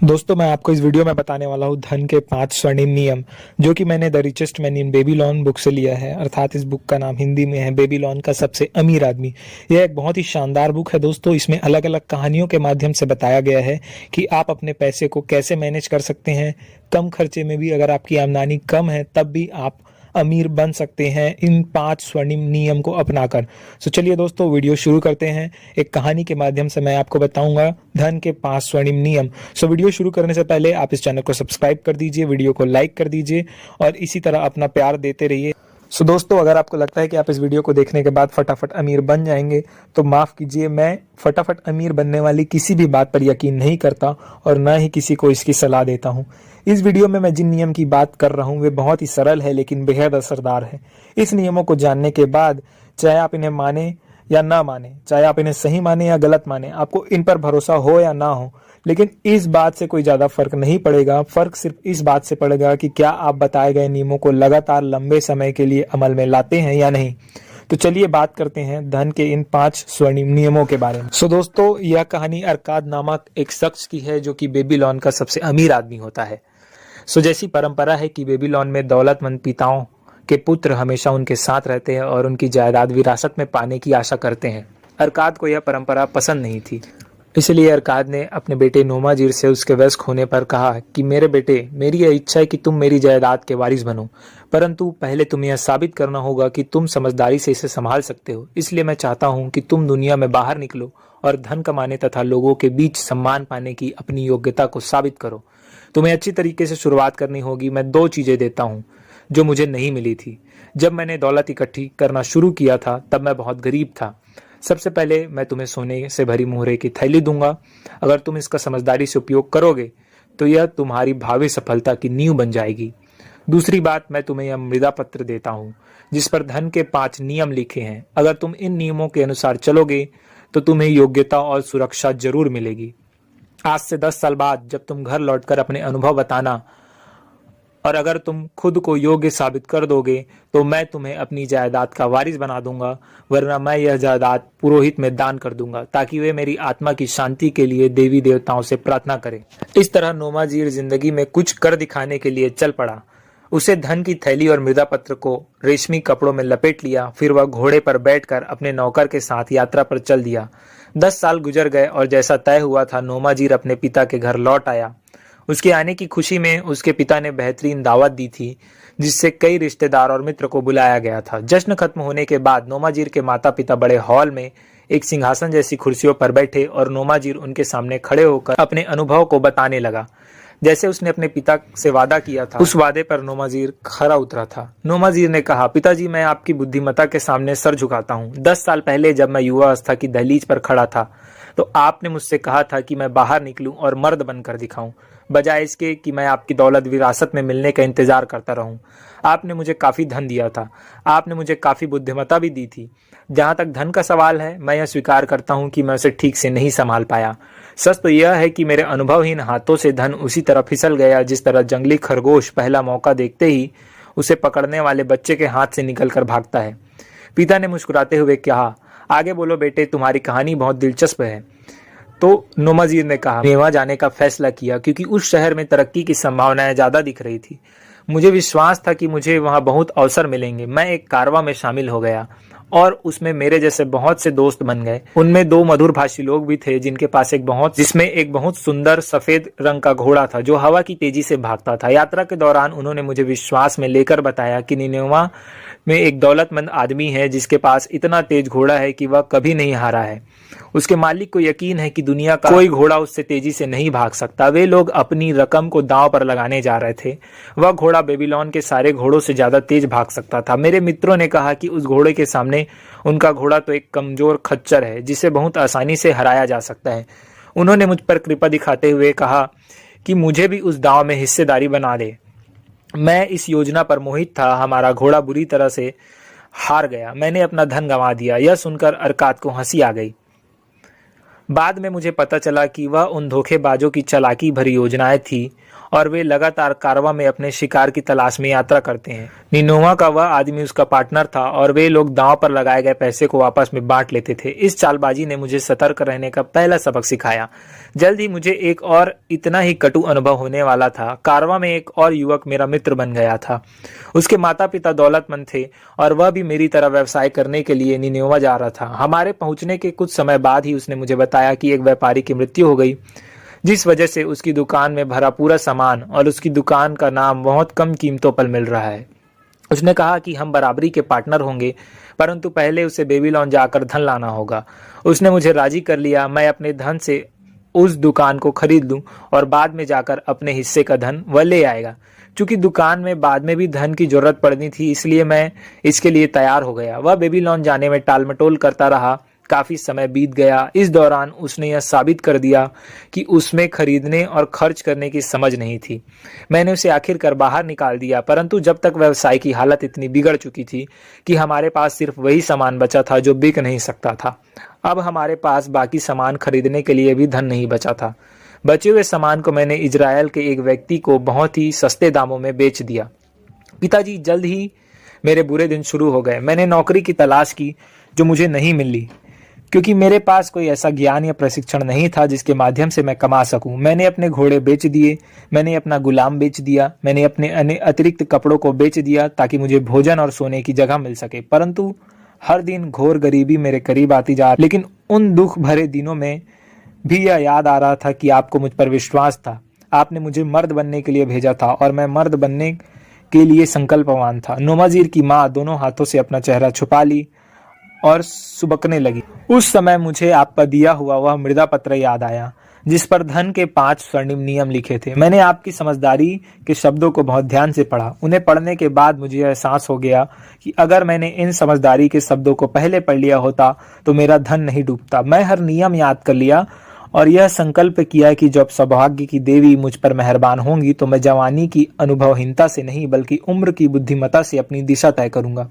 दोस्तों मैं आपको इस वीडियो में बताने वाला हूँ धन के 5 स्वर्णिम नियम, जो कि मैंने the richest man in Babylon book से लिया है। अर्थात इस बुक का नाम हिंदी में है बेबीलोन का सबसे अमीर आदमी। यह एक बहुत ही शानदार बुक है दोस्तों। इसमें अलग अलग कहानियों के माध्यम से बताया गया है कि आप अपने पैसे को कैसे मैनेज कर सकते हैं। कम खर्चे में भी, अगर आपकी आमदनी कम है तब भी आप अमीर बन सकते हैं इन 5 स्वर्णिम नियम को अपनाकर। तो चलिए दोस्तों वीडियो शुरू करते हैं। एक कहानी के माध्यम से मैं आपको बताऊंगा धन के 5 स्वर्णिम नियम। वीडियो शुरू करने से पहले आप इस चैनल को सब्सक्राइब कर दीजिए, वीडियो को लाइक कर दीजिए और इसी तरह अपना प्यार देते रहिए। दोस्तों अगर आपको लगता है कि आप इस वीडियो को देखने के बाद फटाफट अमीर बन जाएंगे तो माफ़ कीजिए, मैं फटाफट अमीर बनने वाली किसी भी बात पर यकीन नहीं करता और ना ही किसी को इसकी सलाह देता हूं। इस वीडियो में मैं जिन नियम की बात कर रहा हूं वे बहुत ही सरल है लेकिन बेहद असरदार है। इस नियमों को जानने के बाद चाहे आप इन्हें माने या ना माने, चाहे आप इन्हें सही माने या गलत माने, आपको इन पर भरोसा हो या ना हो, लेकिन इस बात से कोई ज्यादा फर्क नहीं पड़ेगा। फर्क सिर्फ इस बात से पड़ेगा कि क्या आप बताए गए नियमों को लगातार लंबे समय के लिए अमल में लाते हैं या नहीं। तो चलिए बात करते हैं धन के इन 5 स्वर्णिम नियमों के बारे में। दोस्तों यह कहानी अरकाद नामक एक शख्स की है जो कि बेबीलोन का सबसे अमीर आदमी होता है। जैसी परंपरा है कि बेबीलोन में दौलतमंद पिताओं के पुत्र हमेशा उनके साथ रहते हैं और उनकी जायदाद विरासत में पाने की आशा करते हैं। अरकाद को यह परंपरा पसंद नहीं थी, इसलिए अरकाद ने अपने बेटे नोमाजीर से उसके वयस्क होने पर कहा कि मेरे बेटे, मेरी यह इच्छा है कि तुम मेरी जायदाद के वारिस बनो, परंतु पहले तुम्हें यह साबित करना होगा कि तुम समझदारी से इसे संभाल सकते हो। इसलिए मैं चाहता हूँ कि तुम दुनिया में बाहर निकलो और धन कमाने तथा लोगों के बीच सम्मान पाने की अपनी योग्यता को साबित करो। तुम्हें अच्छी तरीके से शुरुआत करनी होगी। मैं 2 चीजें देता हूँ जो मुझे नहीं मिली थी। जब मैंने दौलत इकट्ठी करना शुरू किया था तब मैं बहुत गरीब था। सबसे पहले मैं तुम्हें सोने से भरी मोहरे की थैली दूंगा। अगर तुम इसका समझदारी से उपयोग करोगे तो यह तुम्हारी भावी सफलता की नींव बन जाएगी। दूसरी बात, मैं तुम्हें यह मृदा पत्र देता हूँ जिस पर धन के 5 नियम लिखे हैं। अगर तुम इन नियमों के अनुसार चलोगे तो तुम्हें योग्यता और सुरक्षा जरूर मिलेगी। आज से 10 साल बाद जब तुम घर लौटकर अपने अनुभव बताना और अगर तुम खुद को योग्य साबित कर दोगे तो मैं तुम्हें अपनी जायदाद का वारिस बना दूंगा, वरना मैं यह जायदाद पुरोहित में दान कर दूंगा ताकि वे मेरी आत्मा की शांति के लिए देवी देवताओं से प्रार्थना करें। इस तरह नोमाजीर जिंदगी में कुछ कर दिखाने के लिए चल पड़ा। उसे धन की थैली और मृदा पत्र को रेशमी कपड़ों में लपेट लिया। फिर वह घोड़े पर बैठकर अपने नौकर के साथ यात्रा पर चल दिया। 10 साल गुजर गए और जैसा तय हुआ था नोमाजीर अपने पिता के घर लौट आया। उसके आने की खुशी में उसके पिता ने बेहतरीन दावत दी थी जिससे कई रिश्तेदार और मित्र को बुलाया गया था। जश्न खत्म होने के बाद नोमाजीर के माता पिता बड़े हॉल में एक सिंहासन जैसी कुर्सियों पर बैठे और नोमाजीर उनके सामने खड़े होकर अपने अनुभव को बताने लगा। जैसे उसने अपने पिता से वादा किया था उस वादे पर नोमाजीर खरा उतरा था। नोमाजीर ने कहा, पिताजी मैं आपकी बुद्धिमत्ता के सामने सर झुकाता हूँ। 10 साल पहले जब मैं युवा अवस्था की दहलीज पर खड़ा था तो आपने मुझसे कहा था कि मैं बाहर निकलूं और मर्द बनकर दिखाऊं, बजाय इसके कि मैं आपकी दौलत विरासत में मिलने का इंतजार करता रहूं। आपने मुझे काफी धन दिया था, आपने मुझे काफी बुद्धिमत्ता भी दी थी। जहां तक धन का सवाल है, मैं यह स्वीकार करता हूं कि मैं उसे ठीक से नहीं संभाल पाया। सच तो यह है कि मेरे अनुभवहीन हाथों से धन उसी तरह फिसल गया जिस तरह जंगली खरगोश पहला मौका देखते ही उसे पकड़ने वाले बच्चे के हाथ से निकलकर भागता है। पिता ने मुस्कुराते हुए कहा, आगे बोलो बेटे, तुम्हारी कहानी बहुत दिलचस्प है। तो नोमाजीर ने कहा, नेवा जाने का फैसला किया क्योंकि उस शहर में तरक्की की संभावनाएं ज्यादा दिख रही थी। मुझे विश्वास था कि मुझे वहां बहुत अवसर मिलेंगे। मैं एक कारवां में शामिल हो गया और उसमें मेरे जैसे बहुत से दोस्त बन गए। उनमें 2 मधुर भाषी लोग भी थे जिसमें एक बहुत सुंदर सफेद रंग का घोड़ा था जो हवा की तेजी से भागता था। यात्रा के दौरान उन्होंने मुझे विश्वास में लेकर बताया कि निनेवा में एक दौलतमंद आदमी है जिसके पास इतना तेज घोड़ा है कि वह कभी नहीं हारा है। उसके मालिक को यकीन है कि दुनिया का कोई घोड़ा उससे तेजी से नहीं भाग सकता। वे लोग अपनी रकम को दांव पर लगाने जा रहे थे। वह घोड़ा बेबीलोन के सारे घोड़ों से ज्यादा तेज भाग सकता था। मेरे मित्रों ने कहा कि उस घोड़े के सामने उनका घोड़ा तो एक कमजोर खच्चर है जिसे बहुत आसानी से हराया जा सकता है। उन्होंने मुझ पर कृपा दिखाते हुए कहा कि मुझे भी उस दांव में हिस्सेदारी बना दे। मैं इस योजना पर मोहित था। हमारा घोड़ा बुरी तरह से हार गया। मैंने अपना धन गंवा दिया। यह सुनकर अरकाद को हंसी आ गई। बाद में मुझे पता चला कि वह उन धोखेबाजों की चालाकी भरी योजनाएं थी और वे लगातार कारवा में अपने शिकार की तलाश में यात्रा करते हैं। निनोवा का वह आदमी उसका पार्टनर था और वे लोग दांव पर लगाए गए पैसे को आपस में बांट लेते थे। इस चालबाजी ने मुझे सतर्क रहने का पहला सबक सिखाया। जल्द ही मुझे एक और इतना ही कटु अनुभव होने वाला था। कारवा में एक और युवक मेरा मित्र बन गया था। उसके माता पिता दौलतमंद थे और वह भी मेरी तरह व्यवसाय करने के लिए निनोवा जा रहा था। हमारे पहुंचने के कुछ समय बाद ही उसने मुझे बताया कि एक व्यापारी की मृत्यु हो गई, जिस वजह से उसकी दुकान में भरा पूरा सामान और उसकी दुकान का नाम बहुत कम कीमतों पर मिल रहा है। उसने कहा कि हम बराबरी के पार्टनर होंगे, परंतु पहले उसे बेबीलोन जाकर धन लाना होगा। उसने मुझे राजी कर लिया। मैं अपने धन से उस दुकान को खरीद लूं और बाद में जाकर अपने हिस्से का धन वह ले आएगा। चूंकि दुकान में बाद में भी धन की जरूरत पड़नी थी, इसलिए मैं इसके लिए तैयार हो गया। वह बेबीलोन जाने में टाल मटोल करता रहा। काफी समय बीत गया। इस दौरान उसने यह साबित कर दिया कि उसमें खरीदने और खर्च करने की समझ नहीं थी। मैंने उसे आखिरकार बाहर निकाल दिया, परंतु जब तक व्यवसाय की हालत इतनी बिगड़ चुकी थी कि हमारे पास सिर्फ वही सामान बचा था जो बिक नहीं सकता था। अब हमारे पास बाकी सामान खरीदने के लिए भी धन नहीं बचा था। बचे हुए सामान को मैंने इजराइल के एक व्यक्ति को बहुत ही सस्ते दामों में बेच दिया। पिताजी, जल्द ही मेरे बुरे दिन शुरू हो गए। मैंने नौकरी की तलाश की जो मुझे नहीं मिली, क्योंकि मेरे पास कोई ऐसा ज्ञान या प्रशिक्षण नहीं था जिसके माध्यम से मैं कमा सकूं। मैंने अपने घोड़े बेच दिए, मैंने अपना गुलाम बेच दिया, मैंने अपने अतिरिक्त कपड़ों को बेच दिया ताकि मुझे भोजन और सोने की जगह मिल सके। परंतु हर दिन घोर गरीबी मेरे करीब आती जा। लेकिन उन दुख भरे दिनों में भी यह याद आ रहा था कि आपको मुझ पर विश्वास था। आपने मुझे मर्द बनने के लिए भेजा था और मैं मर्द बनने के लिए संकल्पवान था। नोमाजीर की माँ दोनों हाथों से अपना चेहरा छुपा ली और सुबकने लगी। उस समय मुझे आप पर दिया हुआ वह मृदा पत्र याद आया जिस पर धन के 5 स्वर्णिम नियम लिखे थे। मैंने आपकी समझदारी के शब्दों को बहुत ध्यान से पढ़ा। उन्हें पढ़ने के बाद मुझे एहसास हो गया कि अगर मैंने इन समझदारी के शब्दों को पहले पढ़ लिया होता तो मेरा धन नहीं डूबता। मैं हर नियम याद कर लिया और यह संकल्प किया कि जब सौभाग्य की देवी मुझ पर मेहरबान होंगी तो मैं जवानी की अनुभवहीनता से नहीं बल्कि उम्र की बुद्धिमत्ता से अपनी दिशा तय करूंगा।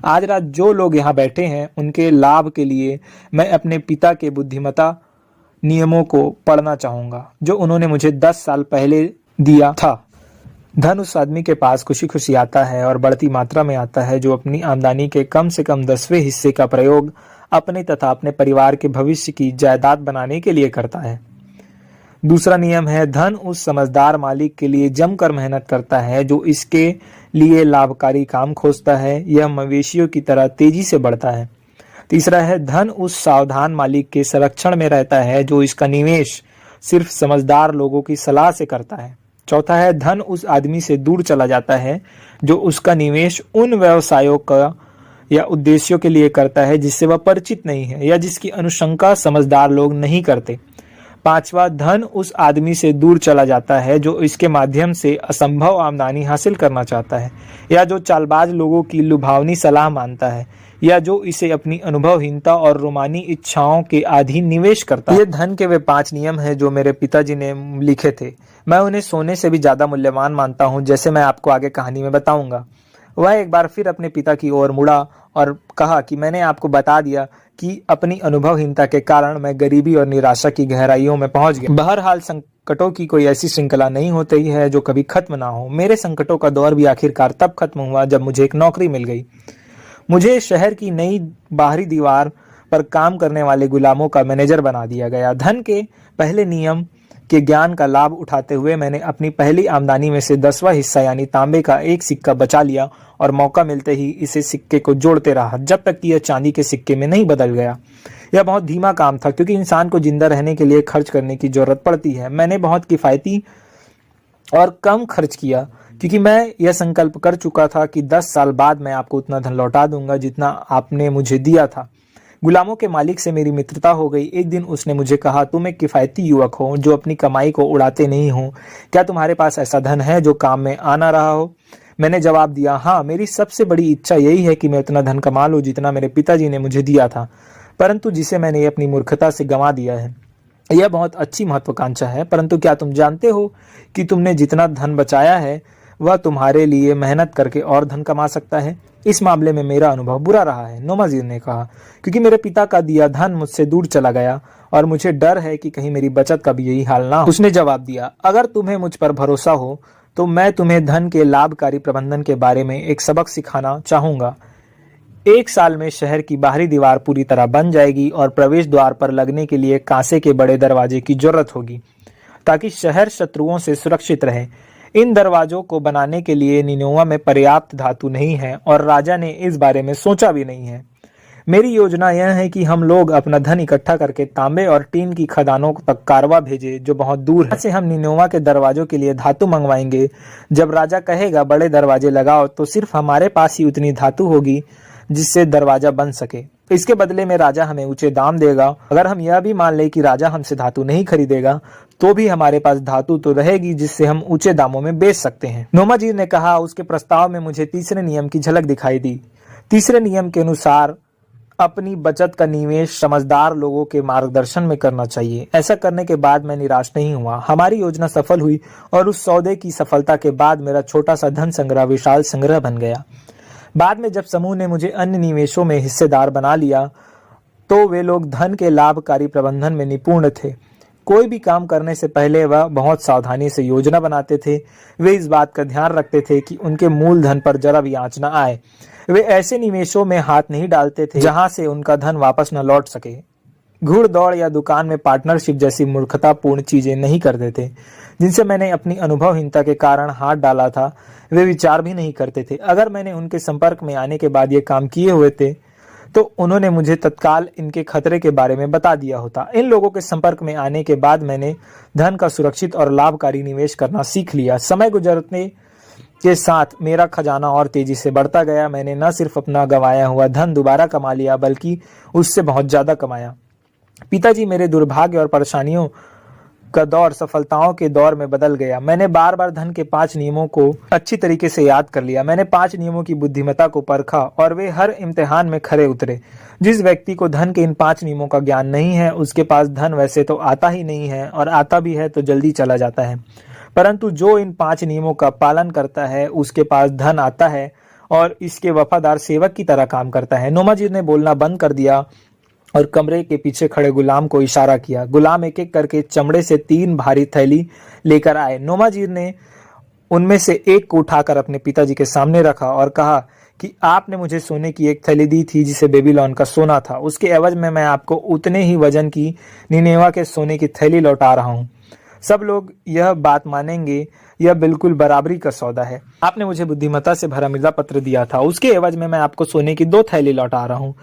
आज रात जो लोग यहाँ बैठे हैं उनके लाभ के लिए मैं अपने पिता के बुद्धिमत्ता नियमों को पढ़ना चाहूंगा जो उन्होंने मुझे 10 साल पहले दिया था। धन उस आदमी के पास खुशी खुशी आता है और बढ़ती मात्रा में आता है जो अपनी आमदनी के कम से कम 10वें हिस्से का प्रयोग अपने तथा अपने परिवार के भविष्य की जायदाद बनाने के लिए करता है। दूसरा नियम है, धन उस समझदार मालिक के लिए जमकर मेहनत करता है जो इसके लिए लाभकारी काम खोजता है। यह मवेशियों की तरह तेजी से बढ़ता है। तीसरा है, धन उस सावधान मालिक के संरक्षण में रहता है जो इसका निवेश सिर्फ समझदार लोगों की सलाह से करता है। चौथा है, धन उस आदमी से दूर चला जाता है जो उसका निवेश उन व्यवसायों का या उद्देश्यों के लिए करता है जिससे वह परिचित नहीं है या जिसकी अनुशंसा समझदार लोग नहीं करते। पांचवा, धन उस आदमी से दूर चला जाता है जो इसके माध्यम से असंभव आमदनी हासिल करना चाहता है या जो चालबाज लोगों की लुभावनी सलाह मानता है या जो इसे अपनी अनुभवहीनता और रोमानी इच्छाओं के अधीन निवेश करता है। ये धन के वे 5 नियम हैं जो मेरे पिताजी ने लिखे थे। मैं उन्हें सोने से भी ज्यादा मूल्यवान मानता हूँ, जैसे मैं आपको आगे कहानी में बताऊंगा। वह एक बार फिर अपने पिता की ओर मुड़ा और कहा कि मैंने आपको बता दिया कि अपनी अनुभवहीनता के कारण मैं गरीबी और निराशा की गहराइयों में पहुंच गया। बहरहाल संकटों की कोई ऐसी श्रृंखला नहीं होती है जो कभी खत्म ना हो। मेरे संकटों का दौर भी आखिरकार तब खत्म हुआ जब मुझे एक नौकरी मिल गई। मुझे शहर की नई बाहरी दीवार पर काम करने वाले गुलामों का मैनेजर बना दिया गया। धन के पहले नियम के ज्ञान का लाभ उठाते हुए मैंने अपनी पहली आमदनी में से 10वां हिस्सा यानी तांबे का एक सिक्का बचा लिया और मौका मिलते ही इसे सिक्के को जोड़ते रहा जब तक कि यह चांदी के सिक्के में नहीं बदल गया। यह बहुत धीमा काम था क्योंकि इंसान को जिंदा रहने के लिए खर्च करने की जरूरत पड़ती है। मैंने बहुत किफायती और कम खर्च किया क्योंकि मैं यह संकल्प कर चुका था कि 10 साल बाद मैं आपको उतना धन लौटा दूंगा जितना आपने मुझे दिया था। गुलामों के मालिक से मेरी मित्रता हो गई। एक दिन उसने मुझे कहा, तुम एक किफायती युवक हो जो अपनी कमाई को उड़ाते नहीं हो। क्या तुम्हारे पास ऐसा धन है जो काम में आ ना रहा हो? मैंने जवाब दिया, हाँ, मेरी सबसे बड़ी इच्छा यही है कि मैं उतना धन कमा लूं जितना मेरे पिताजी ने मुझे दिया था, परंतु जिसे मैंने अपनी मूर्खता से गंवा दिया है। यह बहुत अच्छी महत्वाकांक्षा है, परंतु क्या तुम जानते हो कि तुमने जितना धन बचाया है वह तुम्हारे लिए मेहनत करके और धन कमा सकता है? इस मामले में मेरा अनुभव बुरा रहा है, नोमाजीर ने कहा, क्योंकि मेरे पिता का दिया धन मुझसे दूर चला गया और मुझे डर है कि कहीं मेरी बचत का भी यही हाल ना हो। उसने जवाब दिया, अगर तुम्हें मुझ पर भरोसा हो तो मैं तुम्हें धन के लाभकारी प्रबंधन के बारे में एक सबक सिखाना चाहूंगा। 1 साल में शहर की बाहरी दीवार पूरी तरह बन जाएगी और प्रवेश द्वार पर लगने के लिए कांसे के बड़े दरवाजे की जरूरत होगी ताकि शहर शत्रुओं से सुरक्षित रहे। इन दरवाजों को बनाने के लिए निनोवा में पर्याप्त धातु नहीं है और राजा ने इस बारे में सोचा भी नहीं है। मेरी योजना यह है कि हम लोग अपना धन इकट्ठा करके तांबे और टीन की खदानों तक कारवा भेजे जो बहुत दूर है। से हम निनोवा के दरवाजों के लिए धातु मंगवाएंगे। जब राजा कहेगा बड़े दरवाजे लगाओ तो सिर्फ हमारे पास ही उतनी धातु होगी जिससे दरवाजा बन सके। इसके बदले में राजा हमें ऊंचे दाम देगा। अगर हम यह भी मान लें कि राजा हमसे धातु नहीं खरीदेगा तो भी हमारे पास धातु तो रहेगी जिससे हम ऊंचे दामों में बेच सकते हैं। नोमाजी ने कहा। उसके प्रस्ताव में मुझे तीसरे नियम की झलक दिखाई दी। तीसरे नियम के अनुसार अपनी बचत का निवेश समझदार लोगों के मार्गदर्शन में करना चाहिए। ऐसा करने के बाद मैं निराश नहीं हुआ। हमारी योजना सफल हुई और उस सौदे की सफलता के बाद मेरा छोटा सा धन संग्रह विशाल संग्रह बन गया। बाद में जब समूह ने मुझे अन्य निवेशों में हिस्सेदार बना लिया तो वे लोग धन के लाभकारी प्रबंधन में निपुण थे। कोई भी काम करने से पहले वह बहुत सावधानी से योजना बनाते थे। वे इस बात का ध्यान रखते थे कि उनके मूलधन पर जरा भी आंच न आए। वे ऐसे निवेशों में हाथ नहीं डालते थे जहां से उनका धन वापस न लौट सके। घुड़दौड़ या दुकान में पार्टनरशिप जैसी मूर्खतापूर्ण चीजें नहीं करते थे जिनसे मैंने अपनी अनुभवहीनता के कारण हाथ डाला था। वे विचार भी नहीं करते थे। अगर मैंने उनके संपर्क में आने के बाद ये काम किए हुए थे तो उन्होंने मुझे तत्काल इनके खतरे के बारे में बता दिया होता। इन लोगों के संपर्क में आने के बाद मैंने धन का सुरक्षित और लाभकारी निवेश करना सीख लिया। समय गुजरने के साथ मेरा खजाना और तेजी से बढ़ता गया। मैंने न सिर्फ अपना गंवाया हुआ धन दोबारा कमा लिया बल्कि उससे बहुत ज्यादा कमाया। पिताजी मेरे दुर्भाग्य और परेशानियों का दौर सफलताओं के दौर में बदल गया। मैंने बार बार धन के 5 नियमों को अच्छी तरीके से याद कर लिया। मैंने 5 नियमों की बुद्धिमत्ता को परखा और वे हर इम्तिहान में खरे उतरे। जिस व्यक्ति को धन के इन 5 नियमों का ज्ञान नहीं है उसके पास धन वैसे तो आता ही नहीं है और आता भी है तो जल्दी चला जाता है, परंतु जो इन 5 नियमों का पालन करता है उसके पास धन आता है और इसके वफादार सेवक की तरह काम करता है। नोमाजी ने बोलना बंद कर दिया और कमरे के पीछे खड़े गुलाम को इशारा किया। गुलाम एक एक करके चमड़े से 3 भारी थैली लेकर आए। नोमाजी ने उनमें से एक को उठाकर अपने पिताजी के सामने रखा और कहा कि आपने मुझे सोने की एक थैली दी थी जिसे बेबीलोन का सोना था। उसके एवज में मैं आपको उतने ही वजन की निनेवा के सोने की थैली लौटा रहा हूँ। सब लोग यह बात मानेंगे, यह बिल्कुल बराबरी का सौदा है। आपने मुझे बुद्धिमत्ता से भरा मिर्जा पत्र दिया था, उसके एवज में मैं आपको सोने की 2 थैली लौटा रहा हूँ।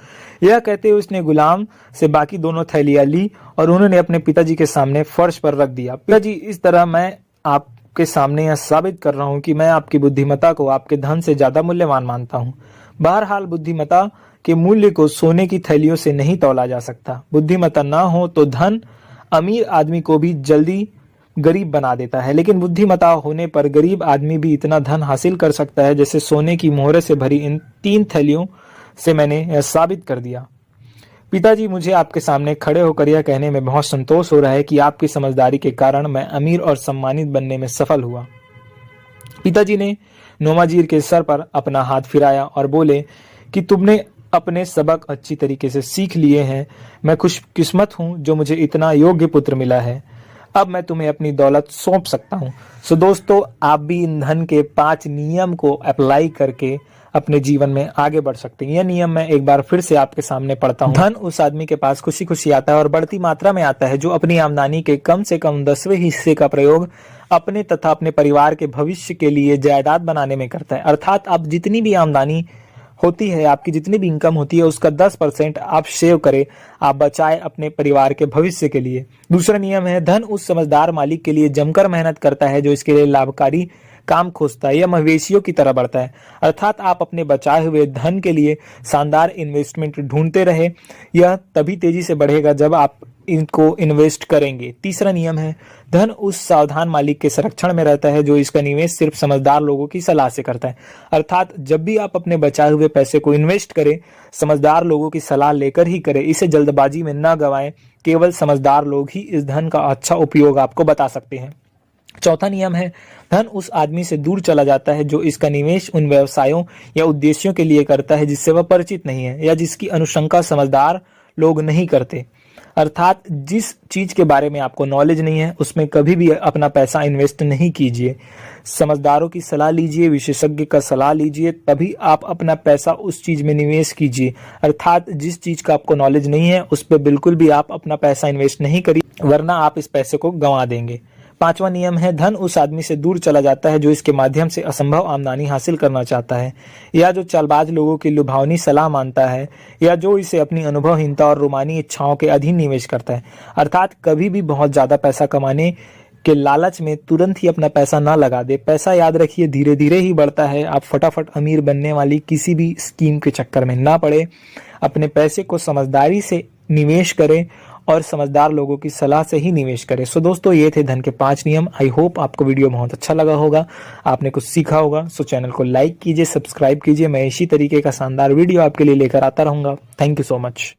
यह कहते हुए उसने गुलाम से बाकी दोनों थैलियां ली और उन्होंने अपने पिताजी के सामने फर्श पर रख दिया। पिताजी, इस तरह मैं आपके सामने यह साबित कर रहा हूँ कि मैं आपकी बुद्धिमत्ता को आपके धन से ज्यादा मूल्यवान मानता हूँ। बहरहाल बुद्धिमत्ता के मूल्य को सोने की थैलियों से नहीं तौला जा सकता। बुद्धिमत्ता न हो तो धन अमीर आदमी को भी जल्दी गरीब बना देता है, लेकिन बुद्धिमत्ता होने पर गरीब आदमी भी इतना धन हासिल कर सकता है जैसे सोने की मोहरे से भरी इन 3 थैलियों से मैंने यह साबित कर दिया। पिताजी, मुझे आपके सामने खड़े होकर यह कहने में बहुत संतोष हो रहा है कि आपकी समझदारी के कारण मैं अमीर और सम्मानित बनने में सफल हुआ। पिताजी ने नोमाजीर के सर पर अपना हाथ फिराया और बोले कि तुमने अपने सबक अच्छी तरीके से सीख लिए हैं। मैं खुशकिस्मत हूँ जो मुझे इतना योग्य पुत्र मिला है। अब मैं तुम्हें अपनी दौलत सौंप सकता हूँ। सो दोस्तों, आप भी इन धन के 5 नियम को अप्लाई करके अपने जीवन में आगे बढ़ सकते हैं। यह नियम मैं एक बार फिर से आपके सामने पढ़ता हूँ। धन उस आदमी के पास खुशी खुशी आता है और बढ़ती मात्रा में आता है जो अपनी आमदनी के कम से कम 10वें हिस्से का प्रयोग अपने तथा अपने परिवार के भविष्य के लिए जायदाद बनाने में करता है। अर्थात आप जितनी भी आमदनी होती है, आपकी जितनी भी इनकम होती है, उसका 10% आप सेव करें, आप बचाए अपने परिवार के भविष्य के लिए। दूसरा नियम है, धन उस समझदार मालिक के लिए जमकर मेहनत करता है जो इसके लिए लाभकारी काम खोजता है। यह मवेशियों की तरह बढ़ता है। अर्थात आप अपने बचाए हुए धन के लिए शानदार इन्वेस्टमेंट ढूंढते रहे। यह तभी तेजी से बढ़ेगा जब आप इनको इन्वेस्ट करेंगे। तीसरा नियम है, धन उस सावधान मालिक के संरक्षण में रहता है जो इसका निवेश सिर्फ समझदार लोगों की सलाह से करता है। अर्थात जब भी आप अपने बचाए हुए पैसे को इन्वेस्ट करें, समझदार लोगों की सलाह लेकर ही करें। इसे जल्दबाजी में न गवाएं। केवल समझदार लोग ही इस धन का अच्छा उपयोग आपको बता सकते हैं। चौथा नियम है, धन उस आदमी से दूर चला जाता है जो इसका निवेश उन व्यवसायों या उद्देश्यों के लिए करता है जिससे वह परिचित नहीं है या जिसकी अनुशंसा समझदार लोग नहीं करते। अर्थात जिस चीज के बारे में आपको नॉलेज नहीं है उसमें कभी भी अपना पैसा इन्वेस्ट नहीं कीजिए। समझदारों की सलाह लीजिए, विशेषज्ञ का सलाह लीजिए, तभी आप अपना पैसा उस चीज में निवेश कीजिए। अर्थात जिस चीज का आपको नॉलेज नहीं है उस पर बिल्कुल भी आप अपना पैसा इन्वेस्ट नहीं करिए, वरना आप इस पैसे को गंवा देंगे। 5वां नियम है, धन उस आदमी से दूर चला जाता है जो इसके माध्यम से असंभव आमदनी हासिल करना चाहता है, या जो चालबाज लोगों की लुभावनी सलाह मानता है, या जो इसे अपनी अनुभवहीनता और रूमानी इच्छाओं के अधीन निवेश करता है। अर्थात कभी भी बहुत ज्यादा पैसा कमाने के लालच में तुरंत ही अपना पैसा ना लगा दे। पैसा याद रखिए धीरे धीरे ही बढ़ता है। आप फटाफट अमीर बनने वाली किसी भी स्कीम के चक्कर में ना पड़े। अपने पैसे को समझदारी से निवेश करें और समझदार लोगों की सलाह से ही निवेश करें। सो दोस्तों, ये थे धन के 5 नियम। आई होप आपको वीडियो बहुत अच्छा लगा होगा, आपने कुछ सीखा होगा। सो चैनल को लाइक कीजिए, सब्सक्राइब कीजिए। मैं इसी तरीके का शानदार वीडियो आपके लिए लेकर आता रहूंगा। Thank you so much.